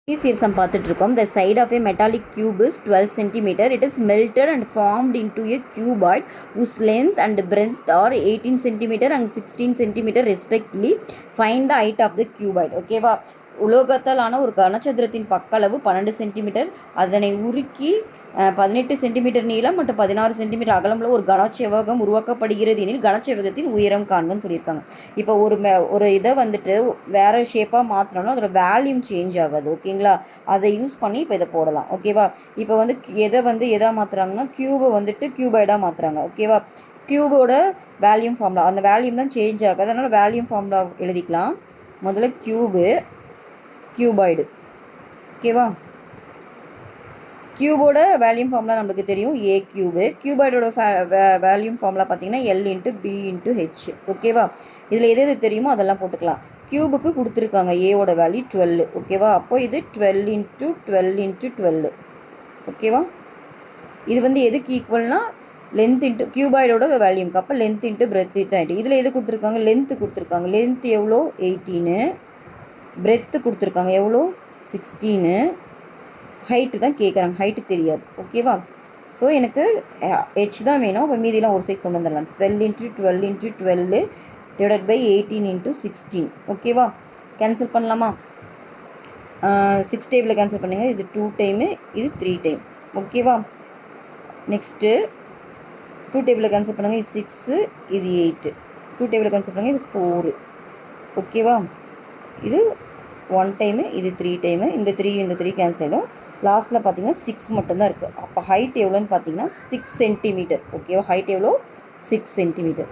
Series பார்த்துட்ருக்கோம். The side of a metallic cube is 12 cm. It is melted and formed into a cuboid whose length and breadth are 18 cm and 16 cm respectively. Find the height of the cuboid. ஓகேவா, உலோகத்தாலான ஒரு கனசதுரத்தின் பக்களவு 12 centimetre, அதனை உருக்கி 18 centimetre நீளம் மற்றும் 16 centimetre அகலமுள்ள ஒரு கனச்செவ்வகம் உருவாக்கப்படுகிறது எனில் கனச்செவ்வகத்தின் உயரம் காண்கன்னு சொல்லியிருக்காங்க. இப்போ ஒரு இதை வந்துட்டு வேறு ஷேப்பாக மாற்றினோம்னா அதோட வேல்யூம் சேஞ்ச் ஆகாது. ஓகேங்களா, அதை யூஸ் பண்ணி இப்போ இதை போடலாம். ஓகேவா, இப்போ வந்து எதை மாற்றுறாங்கன்னா கியூபை வந்துட்டு கியூபாய்டாக மாற்றுறாங்க. ஓகேவா, கியூபோட வேல்யூம் ஃபார்முலா, அந்த வேல்யூம் தான் சேஞ்ச் ஆகாது. அதனால் வேல்யூம் ஃபார்முலா எழுதிக்கலாம். முதல்ல கியூபாய்டு. ஓகேவா, கியூபோட வேல்யூம் ஃபார்முலா நம்மளுக்கு தெரியும், ஏ கியூபு. கியூபாய்டோட வேல்யூம் ஃபார்முலா பார்த்தீங்கன்னா L into B into H. ஓகேவா, இதில் எது தெரியுமோ அதெல்லாம் போட்டுக்கலாம். கியூபுக்கு கொடுத்துருக்காங்க ஏவோட வேல்யூ 12. ஓகேவா, அப்போ இது 12 இன்ட்டு 12 இன்ட்டு 12. ஓகேவா, இது வந்து எதுக்கு ஈக்குவல்னா லென்த் இன்ட்டு கியூபாய்டோட வேல்யூம்க்கு. அப்போ length into breadth into height. இதில் எது கொடுத்துருக்காங்க, லென்த்து கொடுத்துருக்காங்க. லென்த் எவ்வளோ, 18. பிரெத்து கொடுத்துருக்காங்க எவ்வளோ, 16. ஹைட்டு தான் கேட்குறாங்க, ஹைட்டு தெரியாது. ஓகேவா, ஸோ எனக்கு ஹெச் தான் வேணும். அப்போ மீதியெல்லாம் ஒரு சைட் கொண்டு வந்துடலாம். 12 into 12 into 12 divided by 18 into 16. ஓகேவா, கேன்சல் பண்ணலாமா? 6 டேபிளில் கேன்சல் பண்ணுங்கள். இது 2 டைமு, இது 3 டைம். ஓகேவா, நெக்ஸ்ட்டு 2 டேபிளில் கேன்சல் பண்ணுங்கள். இது 6, இது 8. 2 டேபிளில் கேன்சல் பண்ணுங்கள். இது 4. ஓகேவா, இது 1 டைமு, இது 3 டைமு. இந்த 3 கேன்சல் ஆகிடும். லாஸ்ட்டில் பார்த்தீங்கன்னா 6 மட்டும்தான் இருக்குது. அப்போ ஹைட் எவ்வளோன்னு பார்த்தீங்கன்னா 6 சென்டிமீட்டர். ஓகேவா, ஹைட் எவ்வளோ, 6 சென்டிமீட்டர்.